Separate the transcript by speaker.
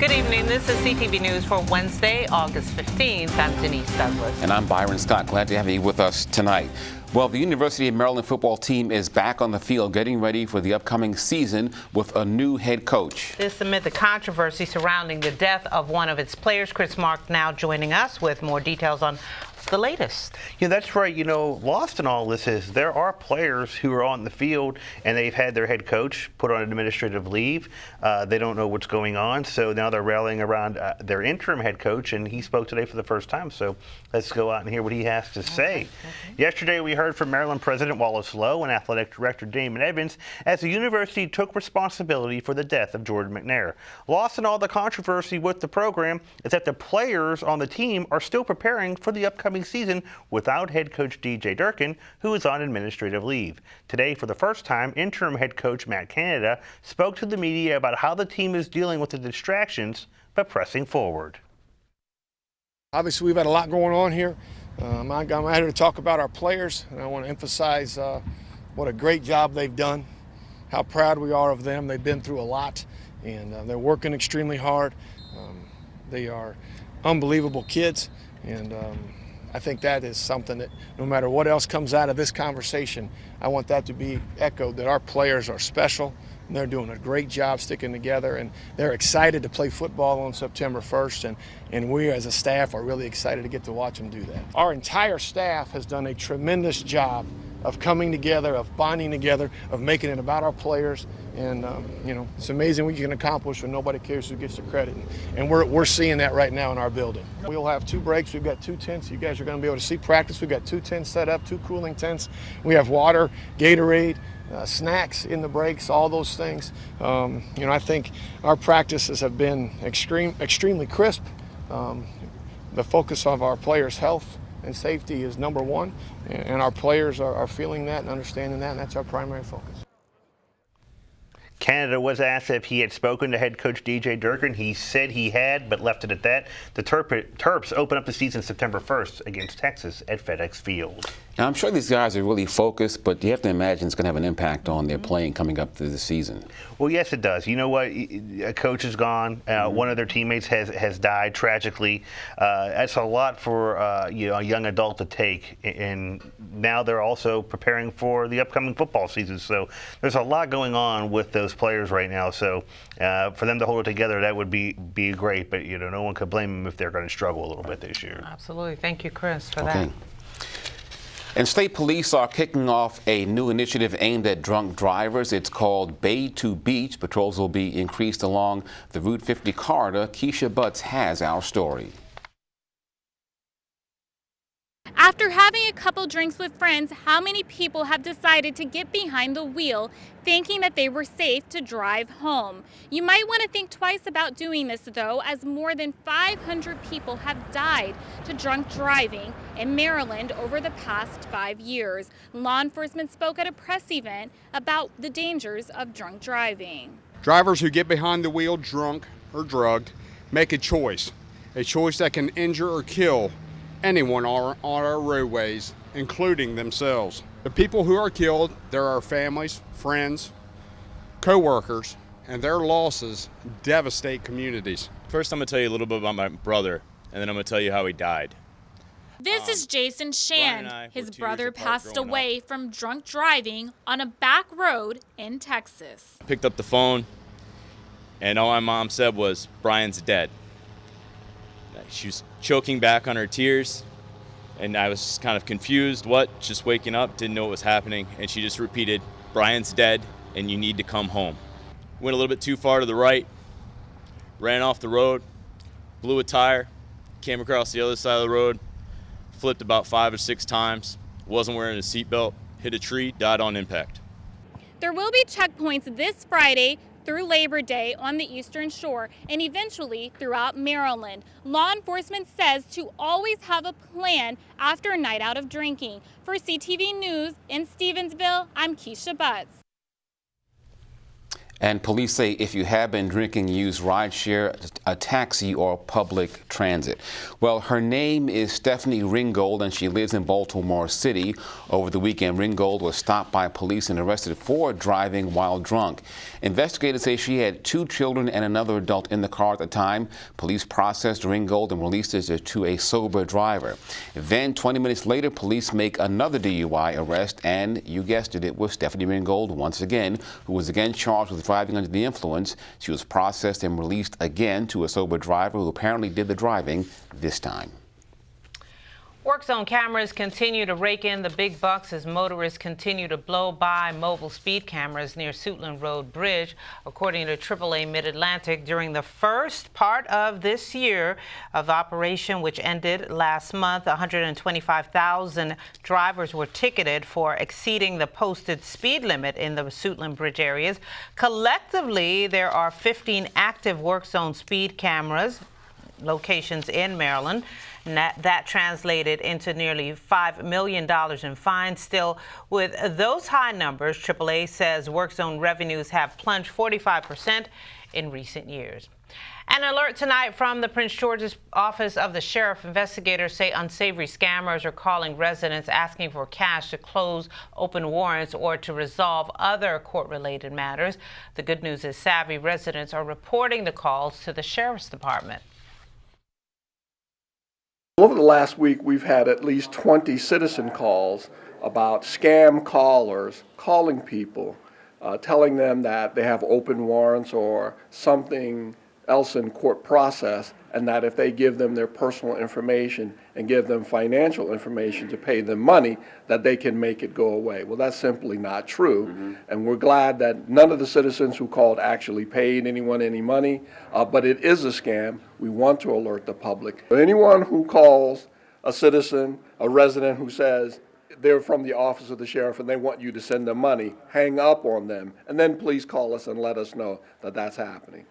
Speaker 1: Good evening. This is CTV News for Wednesday, August 15th. I'm Denise Douglas.
Speaker 2: And I'm Byron Scott. Glad to have you with us tonight. Well, the University of Maryland football team is back on the field getting ready for the upcoming season with a new head coach.
Speaker 1: This amid the controversy surrounding the death of one of its players. Chris Mark now joining us with more details on the latest.
Speaker 3: Yeah, that's right. You know, lost in all this is there are players who are on the field and they've had their head coach put on administrative leave. They don't know what's going on, so now they're rallying around their interim head coach, and he spoke today for the first time. So let's go out and hear what he has to say. Yesterday, we heard from Maryland President Wallace Lowe and Athletic Director Damon Evans as the university took responsibility for the death of Jordan McNair. Lost in all the controversy with the program is that the players on the team are still preparing for the upcoming season without head coach DJ Durkin, who is on administrative leave. Today, for the first time, interim head coach Matt Canada spoke to the media about how the team is dealing with the distractions but pressing forward.
Speaker 4: Obviously, we've had a lot going on here. I'm here to talk about our players, and I want to emphasize what a great job they've done, how proud we are of them. They've been through a lot, and they're working extremely hard. They are unbelievable kids, and I think that is something that no matter what else comes out of this conversation, I want that to be echoed, that our players are special, and they're doing a great job sticking together, and they're excited to play football on September 1st, and we as a staff are really excited to get to watch them do that. Our entire staff has done a tremendous job of coming together, of bonding together, of making it about our players. And, you know, it's amazing what you can accomplish when nobody cares who gets the credit. And we're seeing that right now in our building. We'll have 2 breaks. We've got 2 tents. You guys are going to be able to see practice. We've got 2 tents set up, 2 cooling tents. We have water, Gatorade, snacks in the breaks, all those things. You know, I think our practices have been extremely crisp. The focus of our players' health and safety is number one, and our players are feeling that and understanding that, and that's our primary focus.
Speaker 3: Canada was asked if he had spoken to head coach DJ Durkin. He said he had, but left it at that. The Terps open up the season September 1st against Texas at FedEx Field.
Speaker 2: Now, I'm sure these guys are really focused, but you have to imagine it's going to have an impact on their playing coming up through the season. Well,
Speaker 3: yes, it does. You know what? A coach is gone. One of their teammates has died tragically. That's a lot for you know, a young adult to take, and now they're also preparing for the upcoming football season. So there's a lot going on with those players right now. So for them to hold it together, that would be great. But you know, no one could blame them if they're going to struggle a little bit this year.
Speaker 1: Absolutely. Thank you, Chris, for that.
Speaker 2: And state police are kicking off a new initiative aimed at drunk drivers. It's called Bay to Beach. Patrols will be increased along the Route 50 corridor. Keisha Butts has our story.
Speaker 5: After having a couple drinks with friends, how many people have decided to get behind the wheel thinking that they were safe to drive home? You might want to think twice about doing this, though, as more than 500 people have died to drunk driving in Maryland over the past 5 years. Law enforcement spoke at a press event about the dangers of drunk driving.
Speaker 6: Drivers who get behind the wheel drunk or drugged make a choice that can injure or kill anyone on our roadways, including themselves. The people who are killed, they're our families, friends, co-workers, and their losses devastate communities.
Speaker 7: First, I'm going to tell you a little bit about my brother, and then I'm going to tell you how he died.
Speaker 5: This is Jason Shand. His brother passed away from drunk driving on a back road in Texas.
Speaker 7: Picked up the phone, and all my mom said was, "Brian's dead." She was choking back on her tears, and I was just kind of confused. Just waking up, didn't know what was happening, and she just repeated, "Brian's dead, and you need to come home." Went a little bit too far to the right, ran off the road, blew a tire, came across the other side of the road, flipped about 5 or 6 times, wasn't wearing a seatbelt, hit a tree, died on impact.
Speaker 5: There will be checkpoints this Friday through Labor Day on the Eastern Shore and eventually throughout Maryland. Law enforcement says to always have a plan after a night out of drinking. For CTV News in Stevensville, I'm Keisha Butts.
Speaker 2: And police say if you have been drinking, use rideshare, a taxi, or public transit. Well, her name is Stephanie Ringgold, and she lives in Baltimore City. Over the weekend, Ringgold was stopped by police and arrested for driving while drunk. Investigators say she had 2 children and another adult in the car at the time. Police processed Ringgold and released her to a sober driver. Then, 20 minutes later, police make another DUI arrest, and you guessed it, it was Stephanie Ringgold once again, who was again charged with driving under the influence. She was processed and released again to a sober driver who apparently did the driving this time.
Speaker 1: Work zone cameras continue to rake in the big bucks as motorists continue to blow by mobile speed cameras near Suitland Road Bridge. According to AAA Mid-Atlantic, during the first part of this year of operation, which ended last month, 125,000 drivers were ticketed for exceeding the posted speed limit in the Suitland Bridge areas. Collectively, there are 15 active work zone speed cameras locations in Maryland. And that translated into nearly $5 million in fines. Still, with those high numbers, AAA says work zone revenues have plunged 45% in recent years. An alert tonight from the Prince George's Office of the Sheriff. Investigators say unsavory scammers are calling residents asking for cash to close open warrants or to resolve other court-related matters. The good news is savvy residents are reporting the calls to the Sheriff's Department.
Speaker 8: Over the last week, we've had at least 20 citizen calls about scam callers calling people, telling them that they have open warrants or something else in court process, and that if they give them their personal information and give them financial information to pay them money, that they can make it go away. Well, that's simply not true, and we're glad that none of the citizens who called actually paid anyone any money, but it is a scam. We want to alert the public. Anyone who calls a citizen, a resident who says they're from the office of the sheriff and they want you to send them money, hang up on them, and then please call us and let us know that that's happening.